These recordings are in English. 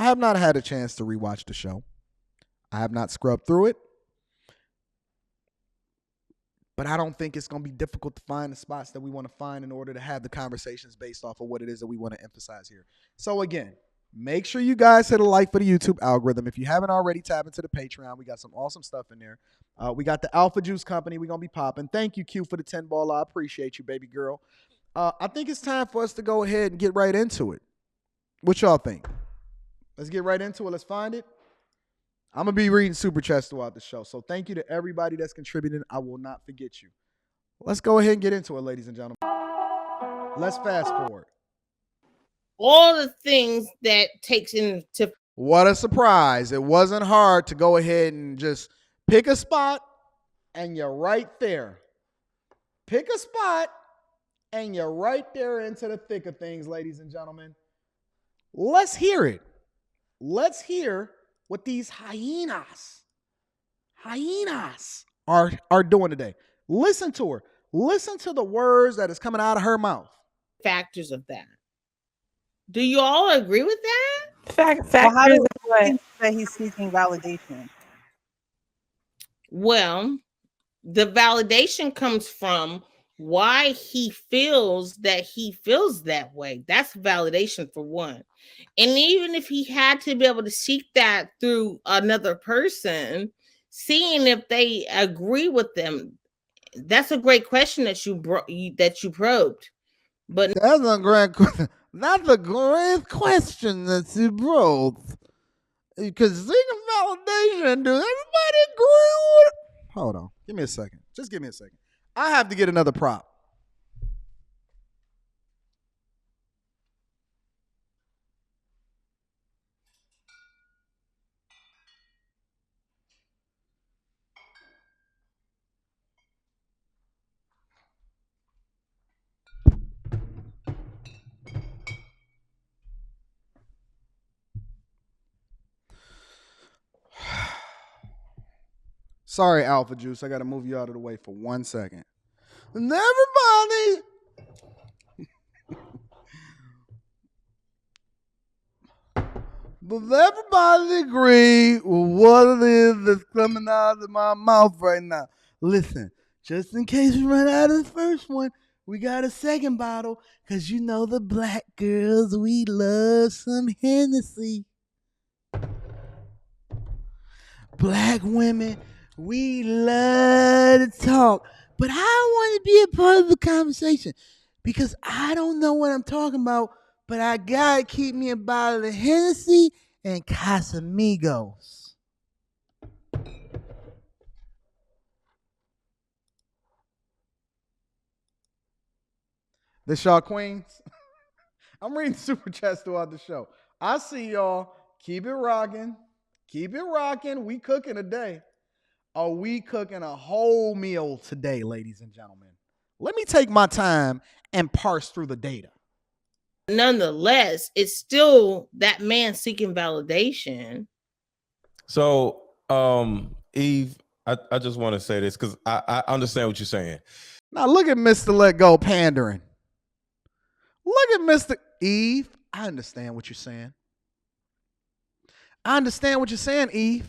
have not had a chance to rewatch the show. I have not scrubbed through it. But I don't think it's going to be difficult to find the spots that we want to find in order to have the conversations based off of what it is that we want to emphasize here. So again, make sure you guys hit a like for the YouTube algorithm. If you haven't already, tap into the Patreon. We got some awesome stuff in there. We got the Alpha Juice Company. We're going to be popping. Thank you, Q, for the 10 ball. I appreciate you, baby girl. I think it's time for us to go ahead and get right into it. What y'all think? Let's get right into it. Let's find it. I'm going to be reading super chats throughout the show. So thank you to everybody that's contributing. I will not forget you. Let's go ahead and get into it, ladies and gentlemen. Let's fast forward. All the things that takes into... What a surprise. It wasn't hard to go ahead and just pick a spot and you're right there. Pick a spot and you're right there into the thick of things, ladies and gentlemen. Let's hear it. Let's hear what these hyenas are doing today. Listen to her. Listen to the words that is coming out of her mouth. Factors of that. Do you all agree with that? Factors that he's seeking validation. Well, the validation comes from why he feels that way. That's validation for one. And even if he had to be able to seek that through another person, seeing if they agree with them, that's a great question that you probed. But that's a great question. That's a great question that you probed. Because seeking validation, does everybody agree with it? Hold on. Give me a second. Just give me a second. I have to get another prop. Sorry, Alpha Juice. I got to move you out of the way for 1 second. And everybody does everybody agree with what it is that's coming out of my mouth right now? Listen, just in case we run out of the first one, we got a second bottle, because you know the black girls, we love some Hennessy. Black women, we love to talk. But I want to be a part of the conversation because I don't know what I'm talking about, but I got to keep me a bottle of Hennessy and Casamigos. This y'all queens. I'm reading super chats throughout the show. I see y'all. Keep it rocking. Keep it rocking. We cooking today. Are we cooking a whole meal today, ladies and gentlemen? Let me take my time and parse through the data. Nonetheless, it's still that man seeking validation. So, Eve, I just want to say this because I understand what you're saying. Now look at Mr. Let Go pandering. Look at Mr. Eve. I understand what you're saying. I understand what you're saying, Eve.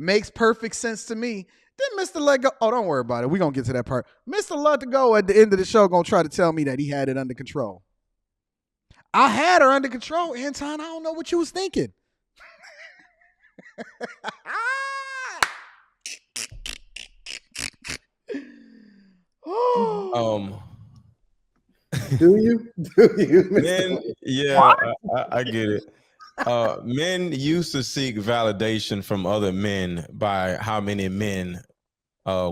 Makes perfect sense to me. Then Mr. Let Go. Oh, don't worry about it. We're going to get to that part. Mr. Let Go at the end of the show going to try to tell me that he had it under control. I had her under control, Anton. I don't know what you was thinking. Do you? Men, yeah, I get it. Men used to seek validation from other men by how many men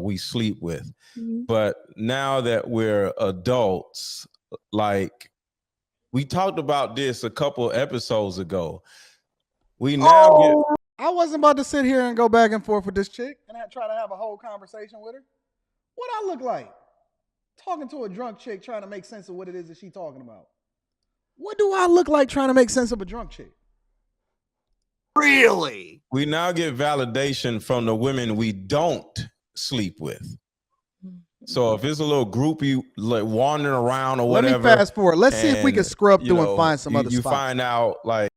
we sleep with. Mm-hmm. But now that we're adults, like we talked about this a couple episodes ago, we now get... I wasn't about to sit here and go back and forth with this chick and try to have a whole conversation with her. What I look like? Talking to a drunk chick trying to make sense of what it is that she's talking about. What do I look like trying to make sense of a drunk chick? Really? We now get validation from the women we don't sleep with. So if it's a little groupie like wandering around or whatever. Let me fast forward. Let's see if we can scrub through and find some other spots. You find out like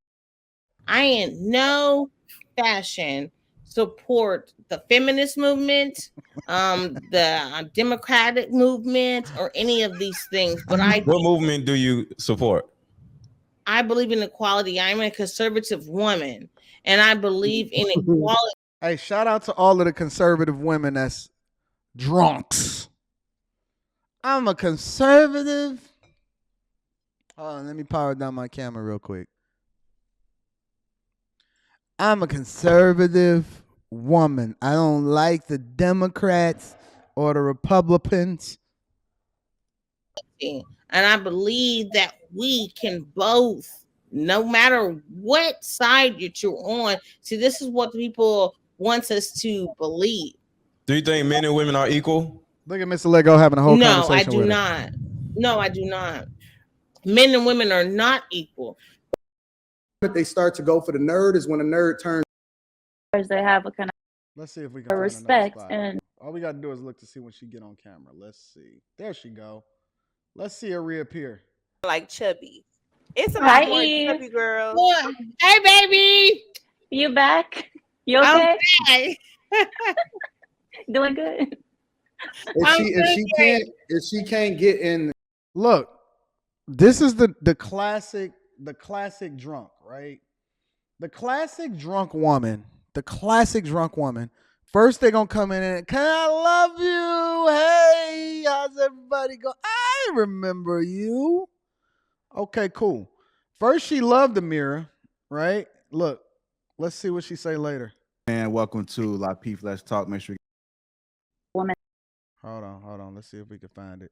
I in no fashion support the feminist movement, the democratic movement, or any of these things. But What movement do you support? I believe in equality. I'm a conservative woman, and I believe in equality. Hey, shout out to all of the conservative women that's drunks. I'm a conservative. Hold on, let me power down my camera real quick. I'm a conservative woman. I don't like the Democrats or the Republicans. And I believe that we can both, no matter what side that you're on. See, this is what people want us to believe. Do you think men and women are equal? Look at Mr. Lego having a whole No, I conversation do with her. not. No, I do not. Men and women are not equal. If they start to go for the nerd is when a nerd turns. They have a kind Let's see if we can of find respect, another spot. and All we got to do is look to see when she get on camera. Let's see. There she go. Let's see her reappear. Like chubby. It's a Hi, lot more Eve. chubby girls. Well, hey, baby. You back? You okay? Okay. Doing good. If she can't get in. Look, this is the classic drunk, right? The classic drunk woman. First they're gonna come in and, can I love you? Hey, how's everybody go? I remember you. Okay, cool. First she loved the mirror, right? Look, let's see what she say later. And welcome to Lapeef. Let's talk. Make sure. Woman. Hold on. Let's see if we can find it.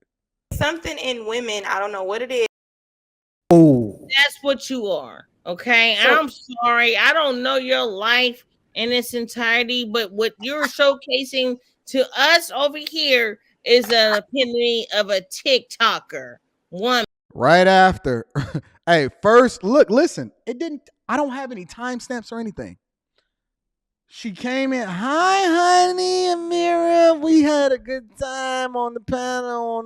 Something in women, I don't know what it is. Oh, That's what you are. Okay. I'm sorry. I don't know your life in its entirety, but what you're showcasing to us over here is an epitome of a TikToker woman. right after. Hey, first, look, listen. I don't have any timestamps or anything. She came in, hi, honey, Amira. We had a good time on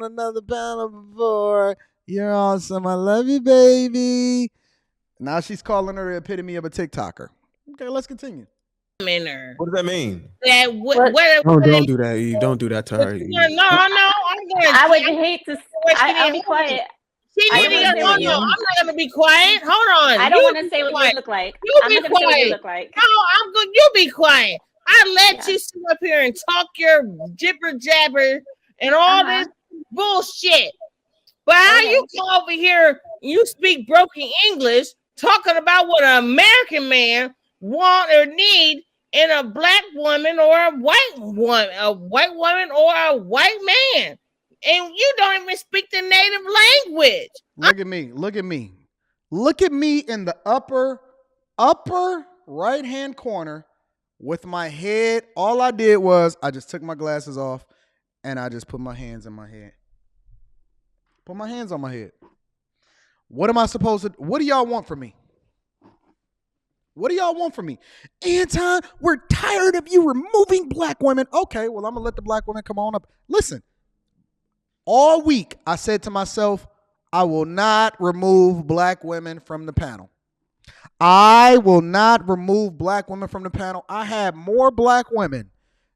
another panel before. You're awesome. I love you, baby. Now she's calling her the epitome of a TikToker. Okay, let's continue. What does that mean? That Don't do that, Eve. Don't do that to her. Eve. No, I'm going I would hate to. I'll be quiet. I'm not going to be quiet. Hold on. I don't want to say what you look like. You I'm be not going to say what you quiet. look like. No, I'm good. You be quiet. I let you sit up here and talk your jibber jabber and all this bullshit. But how you come over here, you speak broken English, talking about what an American man want or need in a black woman or a white woman or a white man. And you don't even speak the native language. Look at me. Look at me in the upper right-hand corner with my head. All I did was I just took my glasses off and I just put my hands in my head. Put my hands on my head. What am I supposed to? What do y'all want from me? Anton, we're tired of you removing black women. Okay, well, I'm going to let the black women come on up. Listen, all week I said to myself, I will not remove black women from the panel. I had more black women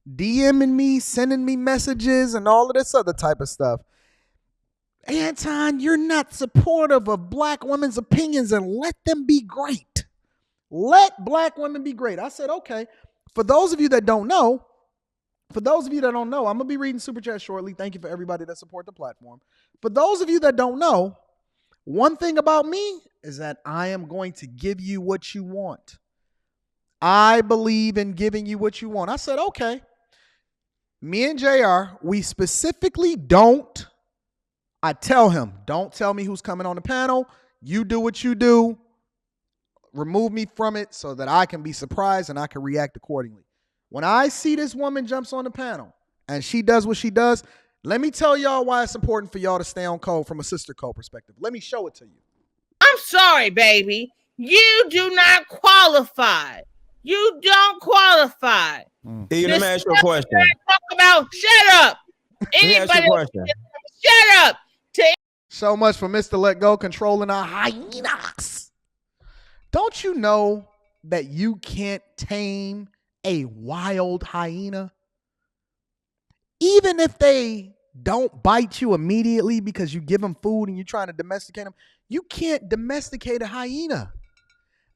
DMing me, sending me messages, and all of this other type of stuff. Anton, you're not supportive of black women's opinions, and let them be great. Let black women be great. I said, okay. For those of you that don't know, I'm going to be reading Super Chat shortly. Thank you for everybody that support the platform. For those of you that don't know, one thing about me is that I am going to give you what you want. I believe in giving you what you want. I said, okay. Me and JR, we specifically don't. I tell him, don't tell me who's coming on the panel. You do what you do. Remove me from it so that I can be surprised and I can react accordingly. When I see this woman jumps on the panel and she does what she does, let me tell y'all why it's important for y'all to stay on code from a sister code perspective. Let me show it to you. I'm sorry, baby. You do not qualify. You don't qualify. Eve, let me ask you a question. Shut up. Let me ask you a question. Shut up. So much for Mr. Let Go controlling our hyenas. Don't you know that you can't tame a wild hyena? Even if they don't bite you immediately because you give them food and you're trying to domesticate them, you can't domesticate a hyena.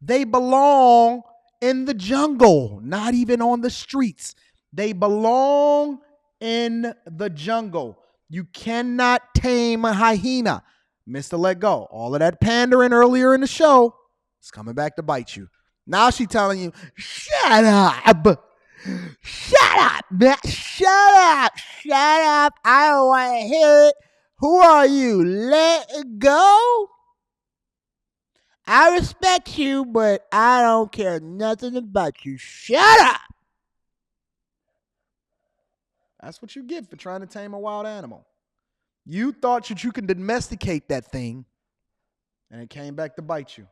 They belong in the jungle, not even on the streets. They belong in the jungle. You cannot tame a hyena. Mr. Let Go. All of that pandering earlier in the show is coming back to bite you. Now she's telling you, shut up. Shut up, man. Shut up. Shut up. I don't want to hear it. Who are you? Let go? I respect you, but I don't care nothing about you. Shut up. That's what you get for trying to tame a wild animal. You thought that you can domesticate that thing, and it came back to bite you.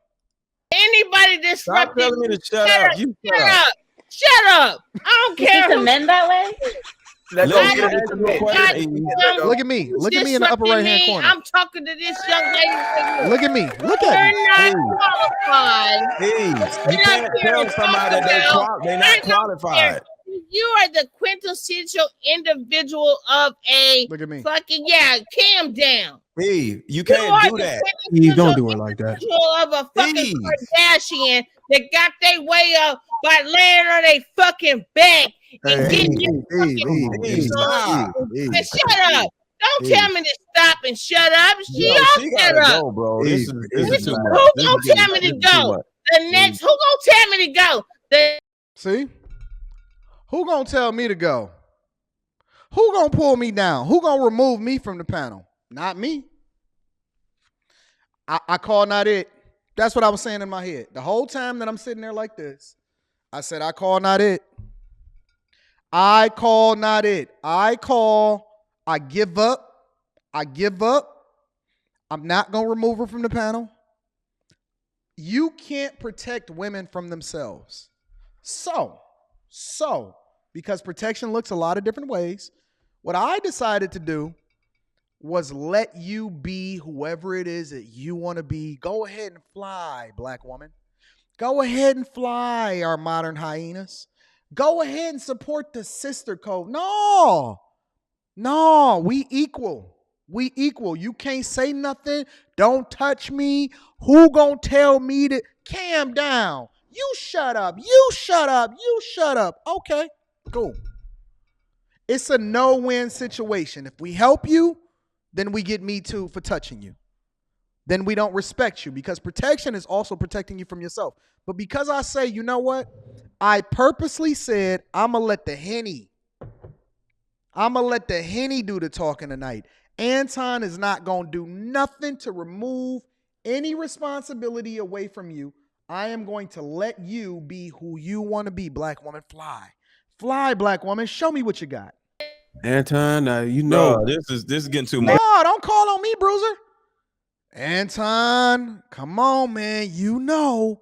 Anybody Stop disrupting telling me to shut up. You shut up. Shut up. I don't You care. see some men that way? Let I go. don't Get into the question. Look at me. Look at me in the upper right hand corner. I'm talking to this young lady. Look at me. Look at me. They're not qualified. Hey, you can't tell somebody that they're not qualified. You are the quintessential individual of a Look at me. fucking calm down. Hey, you can't do that. Eve, don't do it like that. Individual of a fucking Eve. Kardashian that got their way up by laying on their fucking back and getting Stop. shut up. Don't tell me to stop and shut up. Yo, Y'all she shut gotta up. go, bro. This is too Who much. gonna tell me to go? The next, who gonna tell me to go? See? Who gonna tell me to go? Who gonna pull me down? Who gonna remove me from the panel? Not me. I call not it. That's what I was saying in my head. The whole time that I'm sitting there like this, I said, I call not it. I call not it. I give up. I give up. I'm not gonna remove her from the panel. You can't protect women from themselves. So, because protection looks a lot of different ways, what I decided to do was let you be whoever it is that you want to be. Go ahead and fly, black woman. Go ahead and fly, our modern hyenas. Go ahead and support the sister code. No, we equal. We equal. You can't say nothing. Don't touch me. Who gonna tell me to calm down? You shut up. You shut up. You shut up. Okay, cool. It's a no-win situation. If we help you, then we get me too for touching you. Then we don't respect you, because protection is also protecting you from yourself. But because I say, you know what? I purposely said I'm going to let the Henny do the talking tonight. Anton is not going to do nothing to remove any responsibility away from you. I am going to let you be who you want to be, black woman. Fly. Fly, black woman. Show me what you got. Anton, you know. Bro, this is getting too much. No, don't call on me, Bruiser. Anton, come on, man. You know,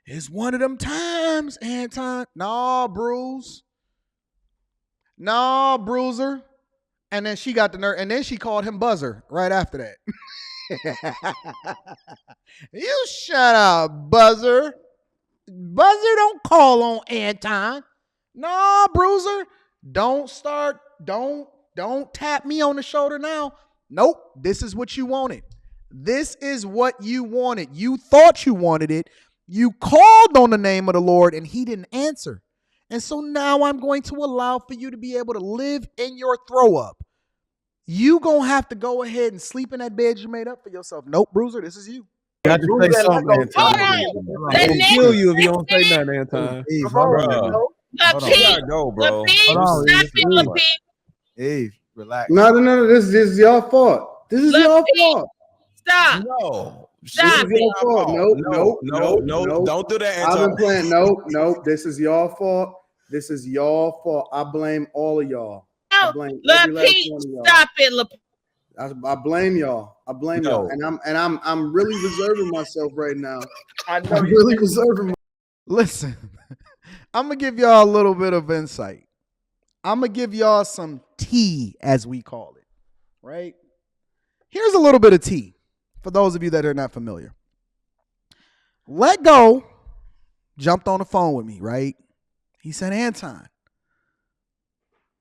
it's one of them times, Anton. No, Bruiser. And then she got the nerve, and then she called him Buzzer right after that. You shut up, Buzzer. Buzzer, don't call on Anton. No, Bruiser. Don't tap me on the shoulder now. Nope. This is what you wanted. This is what you wanted. You thought you wanted it. You called on the name of the Lord and he didn't answer. And so now I'm going to allow for you to be able to live in your throw up. You gonna have to go ahead and sleep in that bed you made up for yourself. Nope, Bruiser, this is you. You got to say something, Anton. Hold on. I'm going to kill you if you don't say nothing, Anton. Eve, Bro. hold on. Lapeef, You gotta go, bro. Lapeef, Hold on, stop it, Lapeef. Eve, relax. No. This is your fault. This is your fault. Stop. No. Stop. This is your fault. No. Nope. Don't do that, I've Anton. been playing. Nope. This is your fault. This is your fault. I blame all of y'all. I No, blame every last Lapeef, one of y'all. stop it, Lapeef. I blame y'all. I blame y'all. And I'm really reserving myself right now. I'm really reserving. Listen, I'm going to give y'all a little bit of insight. I'm going to give y'all some tea, as we call it, right? Here's a little bit of tea for those of you that are not familiar. Let Go jumped on the phone with me, right? He said, Anton,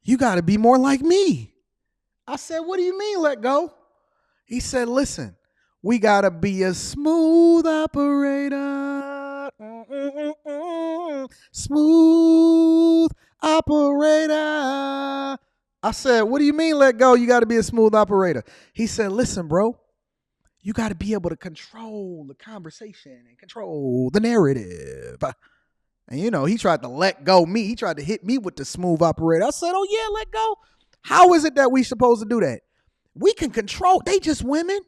you got to be more like me. I said, what do you mean, let go? He said, listen, we got to be a smooth operator. Smooth operator. I said, what do you mean, let go? You got to be a smooth operator. He said, listen, bro, you got to be able to control the conversation and control the narrative. And, you know, he tried to let go me. He tried to hit me with the smooth operator. I said, oh, yeah, let go. How is it that we supposed to do that? We can control. They just women.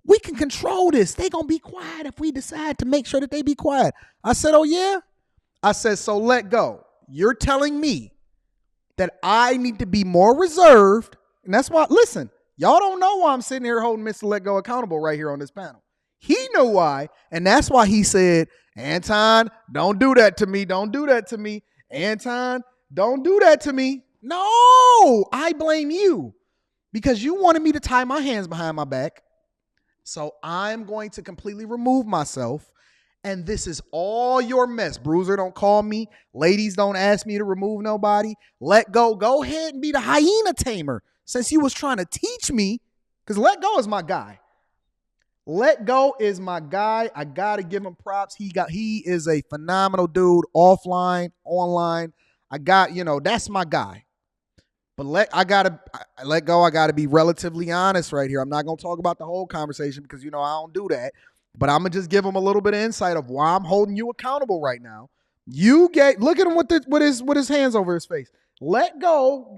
We can control this. They going to be quiet if we decide to make sure that they be quiet. I said, oh, yeah? I said, so let go. You're telling me that I need to be more reserved. And that's why, listen, y'all don't know why I'm sitting here holding Mr. Let Go accountable right here on this panel. He knew why. And that's why he said, Anton, don't do that to me. Don't do that to me. Anton, don't do that to me. No, I blame you because you wanted me to tie my hands behind my back. So I'm going to completely remove myself. And this is all your mess. Bruiser, don't call me. Ladies, don't ask me to remove nobody. Let go. Go ahead and be the hyena tamer since you was trying to teach me, because Let Go is my guy. Let Go is my guy. I got to give him props. He is a phenomenal dude, offline, online. That's my guy. But Let Go. I got to be relatively honest right here. I'm not going to talk about the whole conversation because, I don't do that. But I'm going to just give him a little bit of insight of why I'm holding you accountable right now. Look at him with his hands over his face. Let Go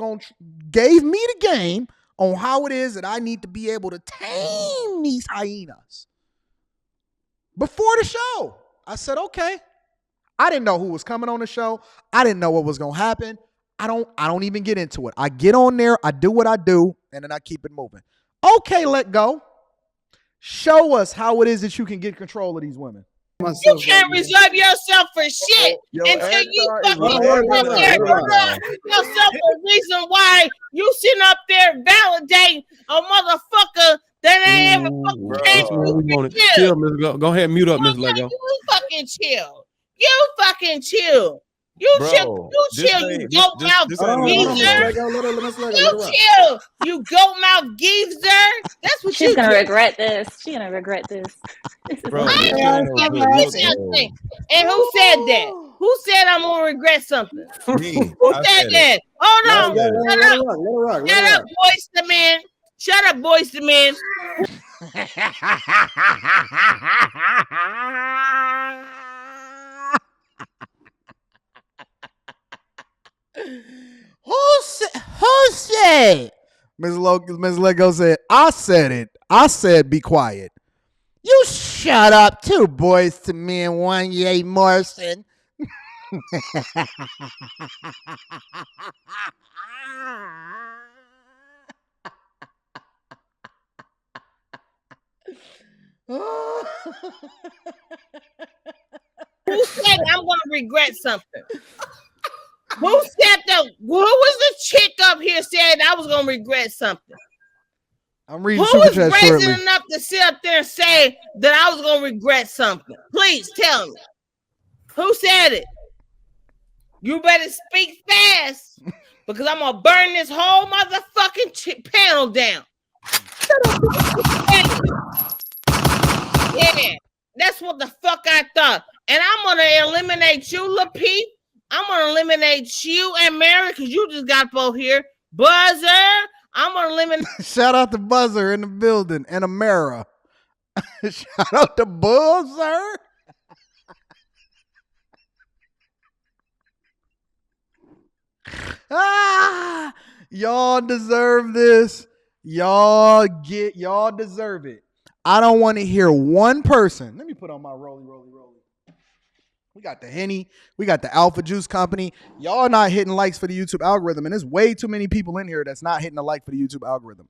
gave me the game on how it is that I need to be able to tame these hyenas. Before the show, I said, okay. I didn't know who was coming on the show. I didn't know what was going to happen. I don't even get into it. I get on there, I do what I do, and then I keep it moving. Okay, Let Go. Show us how it is that you can get control of these women. You can't reserve yourself for shit until you fucking up there yourself a reason why you sitting up there validating a motherfucker that ain't ever fucking came through. Chill, Miss. Go ahead and mute up, Miss Lego. You fucking chill. You fucking chill. You chill. You chill. You goat mouth geezer. You chill. You goat mouth geezer. That's what she's gonna regret this. She's gonna regret this. Bro, and who said that? Who said I'm gonna regret something? Me. Who said that? Hold on. Shut up, boys to men. Shut up, boys to men. Who said? Ms. Lego said, I said it. I said be quiet. You shut up, two boys to me and one Ye Morrison. Who said I'm gonna regret something? Who was the chick up here said I was gonna regret something? I'm reading Who was brazen enough to sit up there and say that I was gonna regret something? Please tell me. Who said it? You better speak fast because I'm gonna burn this whole motherfucking panel down. Yeah, that's what the fuck I thought. And I'm gonna eliminate you, Lapeef. I'm gonna eliminate you and Mary because you just got both here. Buzzer, I'm gonna eliminate. Shout out to Buzzer in the building and Amara. Shout out to Buzzer. Y'all deserve this. Y'all deserve it. I don't want to hear one person. Let me put on my rolly. We got the Henny. We got the Alpha Juice Company. Y'all not hitting likes for the YouTube algorithm. And there's way too many people in here that's not hitting a like for the YouTube algorithm.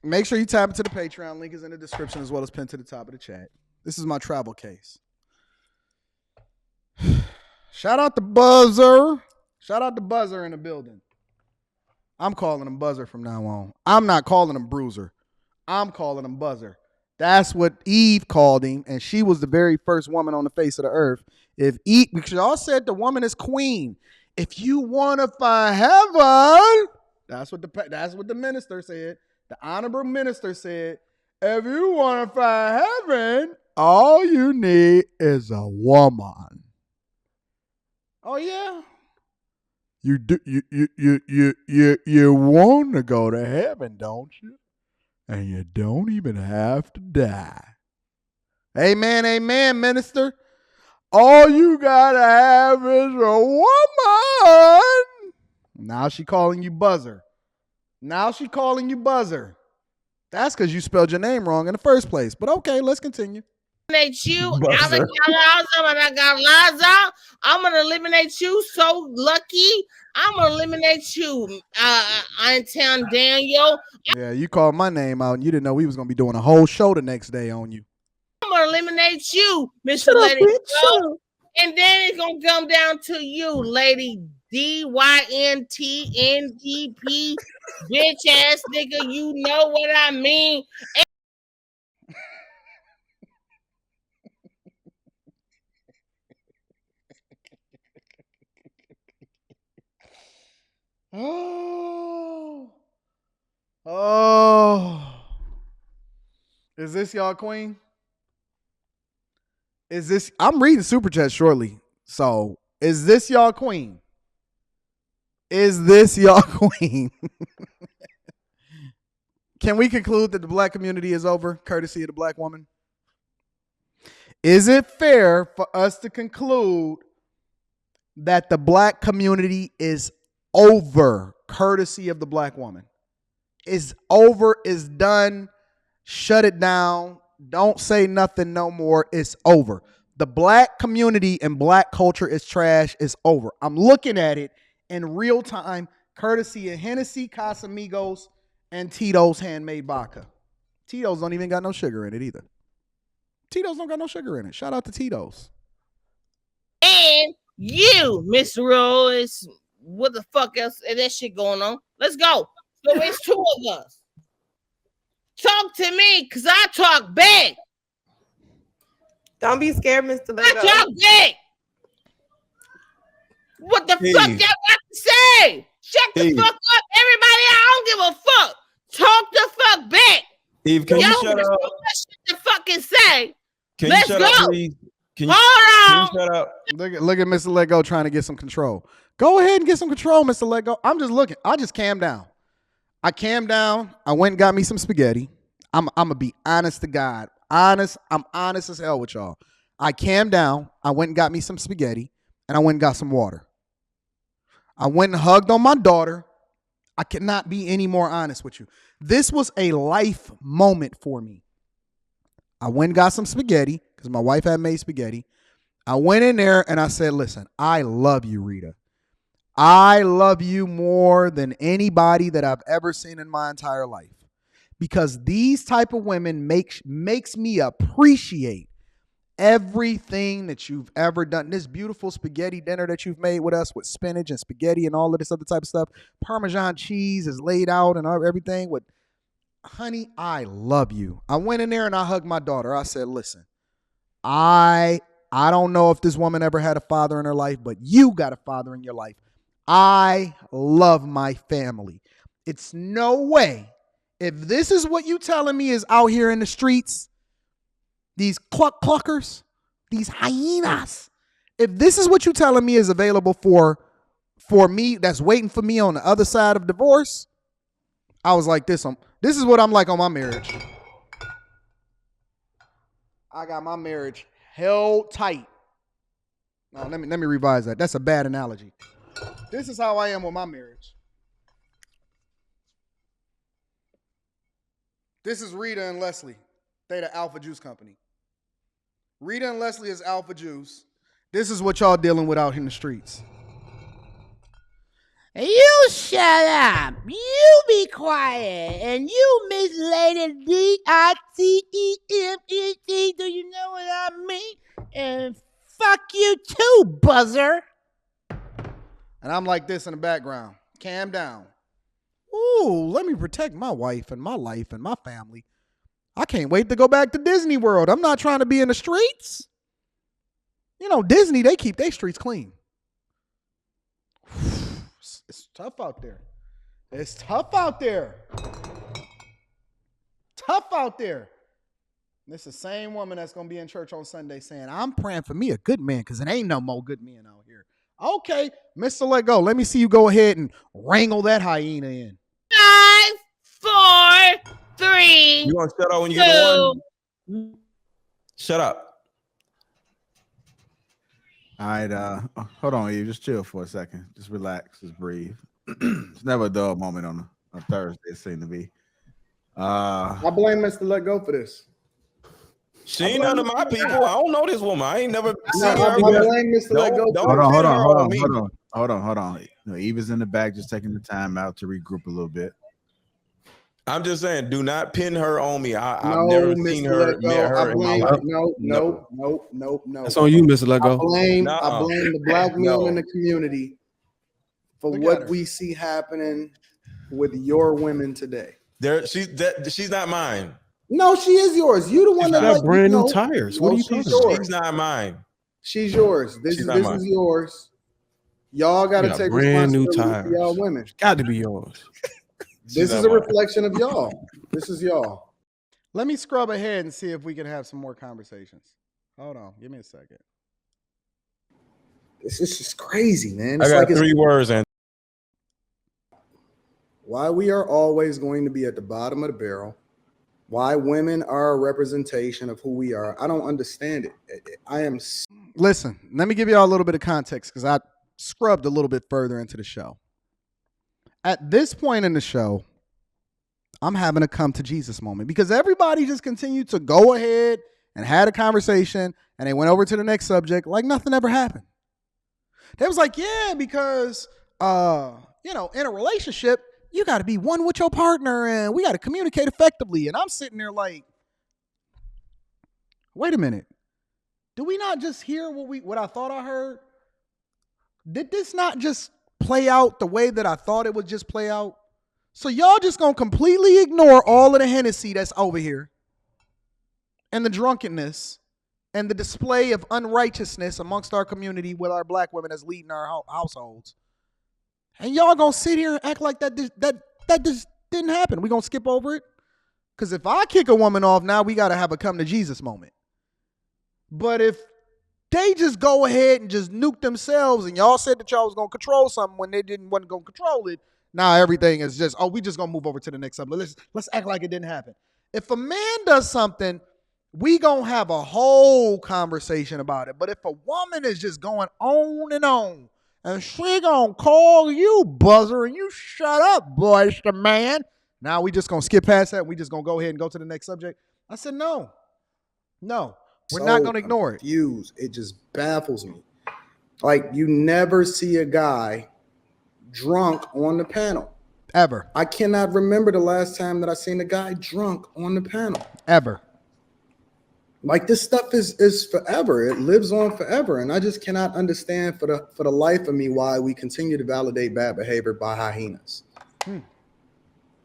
Make sure you tap into the Patreon. Link is in the description as well as pinned to the top of the chat. This is my travel case. Shout out to Buzzer. Shout out to Buzzer in the building. I'm calling him Buzzer from now on. I'm not calling him Bruiser. I'm calling him Buzzer. That's what Eve called him, and she was the very first woman on the face of the earth. If Eve, because y'all said the woman is queen. If you want to find heaven, that's what the minister said. The honorable minister said, if you want to find heaven, all you need is a woman. Oh yeah. You want to go to heaven, don't you? And you don't even have to die. Amen, amen, minister. All you gotta have is a woman. Now she calling you buzzer. That's because you spelled your name wrong in the first place. But okay, let's continue. Eliminate you. I'm gonna eliminate you. So lucky. I'm gonna eliminate you, Anton Daniel. Yeah, you called my name out and you didn't know we was gonna be doing a whole show the next day on you. I'm gonna eliminate you, Mr. Let It Go. And then it's gonna come down to you, Lady DYNTNDP, bitch ass nigga. You know what I mean. Oh. Is this y'all queen? I'm reading Super Chat shortly. So, is this y'all queen? Can we conclude that the black community is over, courtesy of the black woman? Is it fair for us to conclude that the black community is over, courtesy of the black woman? Is over, is done, shut it down, don't say nothing no more, it's over. The black community and black culture is trash, it's over. I'm looking at it in real time, courtesy of Hennessy, Casamigos, and Tito's handmade vodka. Tito's don't even got no sugar in it either. Tito's don't got no sugar in it. Shout out to Tito's. And you, Miss Rose, what the fuck else is that shit going on? Let's go. So it's two of us. Talk to me, because I talk big. Don't be scared, Mr. Lego. I talk big. What the fuck y'all got to say? Shut the fuck up, everybody. I don't give a fuck. Talk the fuck back. Eve, can you shut up? Shit to fucking say. Can Let's you shut go. up, please? Hold on. Can you shut up? Look at Mr. Lego trying to get some control. Go ahead and get some control, Mr. Lego. I'm just looking. I just calmed down. I calmed down. I went and got me some spaghetti. I'm gonna be honest to God. Honest. I'm honest as hell with y'all. I calmed down. I went and got me some spaghetti, and I went and got some water. I went and hugged on my daughter. I cannot be any more honest with you. This was a life moment for me. I went and got some spaghetti because my wife had made spaghetti. I went in there and I said, listen, I love you, Rita. I love you more than anybody that I've ever seen in my entire life. Because these type of women makes me appreciate everything that you've ever done. This beautiful spaghetti dinner that you've made with us with spinach and spaghetti and all of this other type of stuff. Parmesan cheese is laid out and everything with, honey, I love you. I went in there and I hugged my daughter. I said, listen, I don't know if this woman ever had a father in her life, but you got a father in your life. I love my family. It's no way. If this is what you telling me is out here in the streets, these cluckers, these hyenas, if this is what you telling me is available for me, that's waiting for me on the other side of divorce, I was like this. This is what I'm like on my marriage. I got my marriage held tight. No, let me revise that. That's a bad analogy. This is how I am with my marriage. This is Rita and Leslie. They the Alpha Juice Company. Rita and Leslie is Alpha Juice. This is what y'all dealing with out in the streets. You shut up. You be quiet. And you Miss Lady D-I-T-E-M-E-T. Do you know what I mean? And fuck you too, buzzer. And I'm like this in the background. Calm down. Ooh, let me protect my wife and my life and my family. I can't wait to go back to Disney World. I'm not trying to be in the streets. You know, Disney, they keep their streets clean. It's tough out there. It's tough out there. Tough out there. This is the same woman that's going to be in church on Sunday saying, I'm praying for me a good man because it ain't no more good men out here. Okay, Mr. Let Go. Let me see you go ahead and wrangle that hyena in. 5, 4, 3. You want to shut up when you get the one? Shut up. All right, hold on, Eve. Just chill for a second. Just relax. Just breathe. It's never a dull moment on a Thursday. It seems to be. I blame Mr. Let Go for this. She ain't none of my people. I don't know this woman. I ain't never seen her. I blame Mr. Let Go. Hold on. No, Eve is in the back, just taking the time out to regroup a little bit. I'm just saying, do not pin her on me. I've never seen her, met her in my life. No. That's on you, Mr. Let Go. I blame the black men in the community for what we see happening with your women today. She's not mine. No, she is yours. You the one that got brand new tires. What are you talking about? She's not mine. She's yours. This is yours. Y'all got to take brand new responsibility tires. for y'all women. Got to be yours. This is a reflection of y'all. This is y'all. Let me scrub ahead and see if we can have some more conversations. Hold on. Give me a second. This is just crazy, man. It's I got 3 words, and why we are always going to be at the bottom of the barrel. Why women are a representation of who we are. I don't understand it. Listen, let me give you all a little bit of context because I scrubbed a little bit further into the show. At this point in the show, I'm having a come to Jesus moment because everybody just continued to go ahead and had a conversation and they went over to the next subject like nothing ever happened. They was like, yeah, because, in a relationship, you got to be one with your partner and we got to communicate effectively. And I'm sitting there like, wait a minute. Do we not just hear what I thought I heard? Did this not just play out the way that I thought it would just play out? So y'all just gonna completely ignore all of the Hennessy that's over here and the drunkenness and the display of unrighteousness amongst our community with our black women that's leading our households. And y'all gonna sit here and act like that just didn't happen. We gonna skip over it? Because if I kick a woman off, now we gotta have a come to Jesus moment. But if they just go ahead and just nuke themselves and y'all said that y'all was gonna control something when they wasn't gonna control it, now everything is just, we just gonna move over to the next subject. Let's act like it didn't happen. If a man does something, we gonna have a whole conversation about it. But if a woman is just going on and she gonna call you buzzer and you shut up, boys to man. Now we just gonna skip past that. We just gonna go ahead and go to the next subject. I said, no, we're not gonna ignore it. It just baffles me. Like you never see a guy drunk on the panel. Ever. I cannot remember the last time that I seen a guy drunk on the panel. Ever. Like this stuff is forever. It lives on forever. And I just cannot understand for the life of me why we continue to validate bad behavior by hyenas.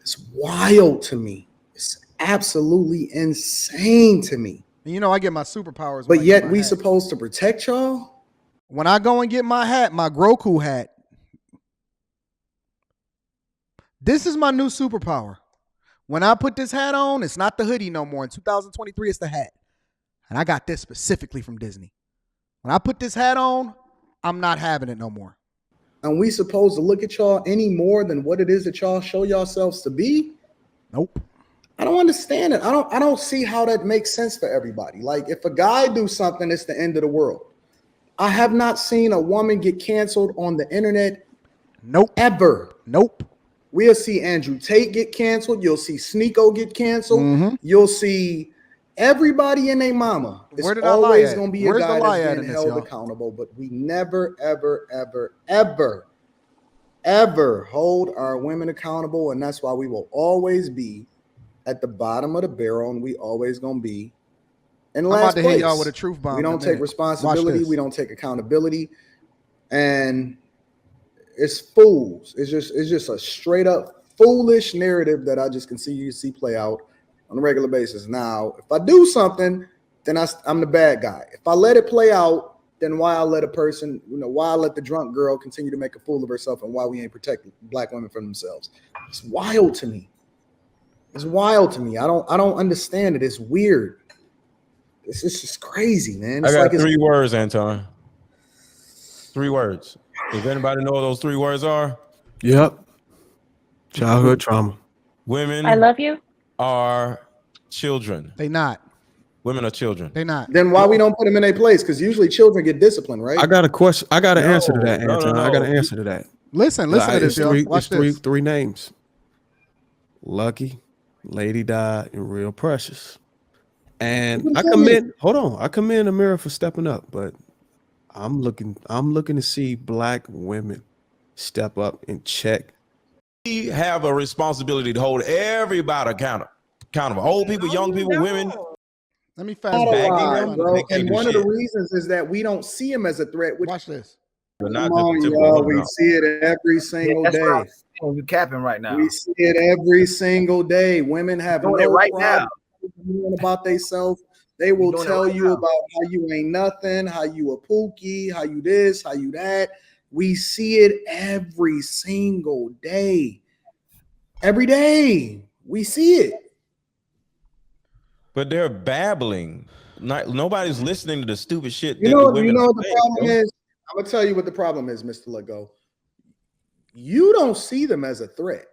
It's wild to me. It's absolutely insane to me. And I get my superpowers. But yet we supposed to protect y'all? When I go and get my hat, my Groku hat, this is my new superpower. When I put this hat on, it's not the hoodie no more. In 2023, it's the hat. And I got this specifically from Disney. When I put this hat on, I'm not having it no more. And we supposed to look at y'all any more than what it is that y'all show yourselves to be? Nope. I don't understand it. I don't see how that makes sense for everybody. Like if a guy do something, it's the end of the world. I have not seen a woman get canceled on the internet. Nope. Ever. Nope. We'll see Andrew Tate get canceled. You'll see Sneeko get canceled. Mm-hmm. You'll see everybody and their mama. It's always going to be a guy that's being held accountable. But we never, ever, ever, ever, ever hold our women accountable. And that's why we will always be at the bottom of the barrel. And we always going to be in last place. I'm about to hit y'all with a truth bomb. We don't take responsibility. We don't take accountability. And it's fools. It's just a straight up foolish narrative that I just continue to see play out on a regular basis. Now, if I do something, then I'm the bad guy. If I let it play out, then why I let why I let the drunk girl continue to make a fool of herself, and why we ain't protecting black women from themselves? It's wild to me. It's wild to me. I don't understand it. It's weird. It's just crazy, man. It's I got like 3 words, Anton. 3 words. If anybody know what those 3 words are, Yep. Childhood trauma. Women I love you. are children. They not. Women are children. They not. Then why we don't put them in their place? Because usually children get disciplined, right? I got a question. I got an answer to that, no, Anton. no. I got an answer to that. Listen to this, y'all. Watch this. Three names. Lucky, Lady Di, and Real Precious. And I commend Amira for stepping up, but I'm looking to see black women step up and check. We have a responsibility to hold everybody accountable. Old people, young people, women. Let me fast forward, bro. And one of the reasons is that we don't see him as a threat. Watch this. Come on, y'all. We see it every single day. You capping right now. We see it every single day. Women have no right problem about themselves. They will tell you about how you ain't nothing, how you a pookie, how you this, how you that. We see it every single day. Every day. We see it. But they're babbling. Nobody's listening to the stupid shit. You know what the problem is? I'm gonna tell you what the problem is, Mr. Lego. You don't see them as a threat.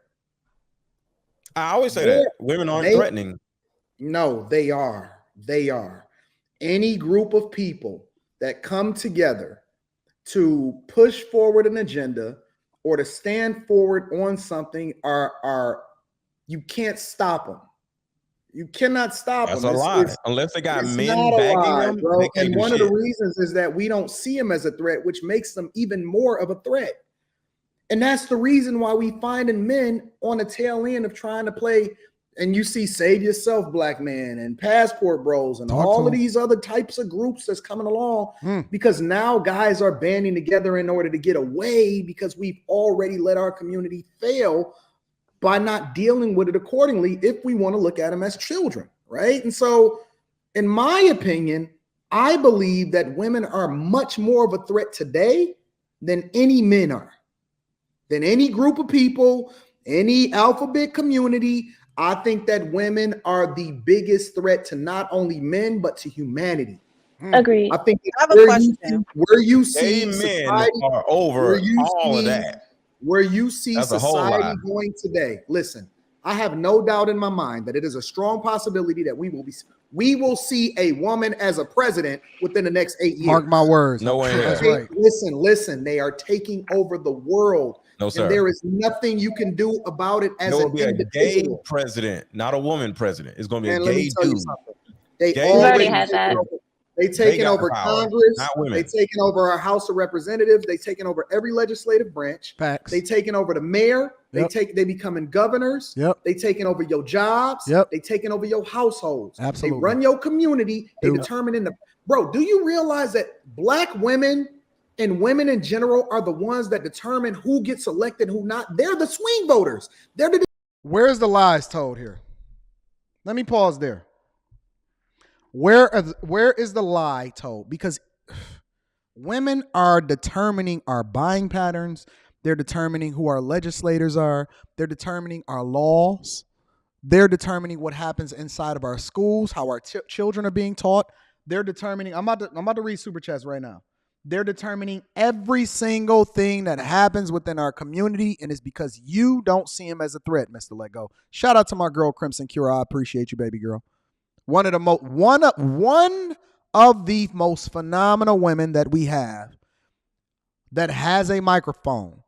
I always say that women aren't threatening. No, they are. They are. Any group of people that come together to push forward an agenda or to stand forward on something are you can't stop them. You cannot stop them. That's a lie. Unless they got men backing them, bro. And one of the reasons is that we don't see them as a threat, which makes them even more of a threat. And that's the reason why we finding men on the tail end of trying to play. And you see Save Yourself Black Man and Passport Bros and all of these other types of groups that's coming along because now guys are banding together in order to get away because we've already let our community fail by not dealing with it accordingly if we want to look at them as children, right? And so, in my opinion, I believe that women are much more of a threat today than any men are, than any group of people, any alphabet community. I think that women are the biggest threat to not only men, but to humanity. Agreed. I think I have a question. Where you see men society, are over all of that. Where you see That's a whole society lot. going today. Listen, I have no doubt in my mind that it is a strong possibility that we will see a woman as a president within the next 8 years. Mark my words. No way. That's right. Listen. They are taking over the world. No, sir. And there is nothing you can do about it as an be a individual. gay president, not a woman president. It's going to be a gay dude. They already had that. They taking over Congress. Not women. They taking over our House of Representatives. They taking over every legislative branch. Facts. They taking over the mayor. Yep. They becoming governors. Yep. They taking over your jobs. Yep. They taking over your households. Absolutely. They run your community. They Dude. determine bro, do you realize that black women and women in general are the ones that determine who gets elected, who not? They're the swing voters. Where's the lies told here? Let me pause there. Where is the lie told? Because women are determining our buying patterns. They're determining who our legislators are. They're determining our laws. They're determining what happens inside of our schools, how our children are being taught. They're determining. I'm about to read super chats right now. They're determining every single thing that happens within our community, and it's because you don't see him as a threat, Mr. Lego. Shout out to my girl Crimson Cure. I appreciate you, baby girl. One of the most phenomenal women that we have that has a microphone.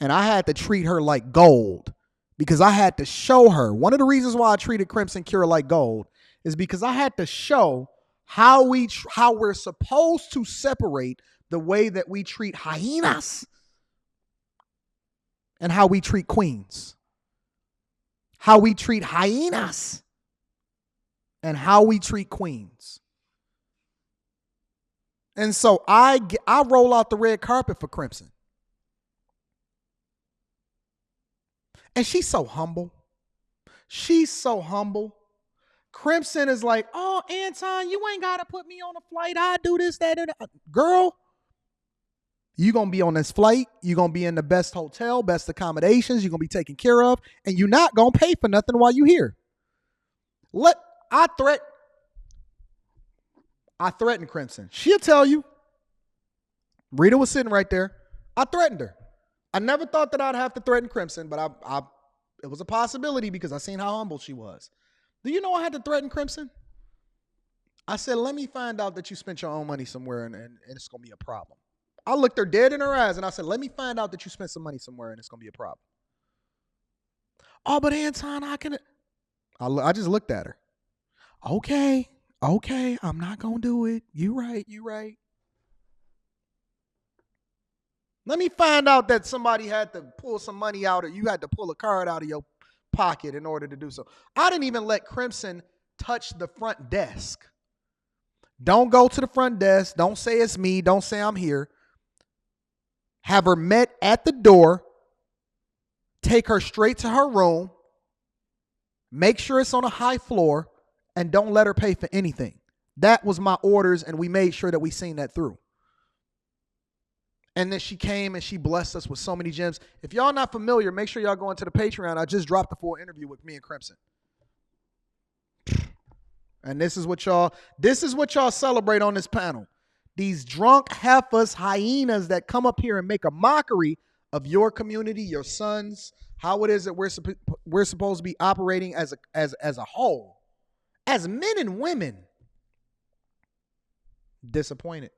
And I had to treat her like gold because I had to show her. One of the reasons why I treated Crimson Cure like gold is because I had to show how we're supposed to separate the way that we treat hyenas and how we treat queens. How we treat hyenas and how we treat queens. And so I roll out the red carpet for Crimson. And she's so humble. She's so humble. Crimson is like, oh, Anton, you ain't got to put me on a flight. I do this, that, and that. Girl, you going to be on this flight. You're going to be in the best hotel, best accommodations. You're going to be taken care of. And you're not going to pay for nothing while you're here. I threatened Crimson. She'll tell you. Rita was sitting right there. I threatened her. I never thought that I'd have to threaten Crimson, but it was a possibility because I seen how humble she was. Do you know I had to threaten Crimson? I said, let me find out that you spent your own money somewhere and it's going to be a problem. I looked her dead in her eyes and I said, let me find out that you spent some money somewhere and it's going to be a problem. Oh, but Anton, I just looked at her. Okay, I'm not going to do it. You right. Let me find out that somebody had to pull some money out or you had to pull a card out of your pocket in order to do so. I didn't even let Crimson touch the front desk. Don't go to the front desk. Don't say it's me. Don't say I'm here. Have her met at the door. Take her straight to her room. Make sure it's on a high floor and don't let her pay for anything. That was my orders and we made sure that we seen that through. And then she came and she blessed us with so many gems. If y'all not familiar, make sure y'all go into the Patreon. I just dropped the full interview with me and Crimson. And this is what y'all celebrate on this panel. These drunk heifers, hyenas that come up here and make a mockery of your community, your sons, how it is that we're supposed to be operating as a whole, as men and women. Disappointed.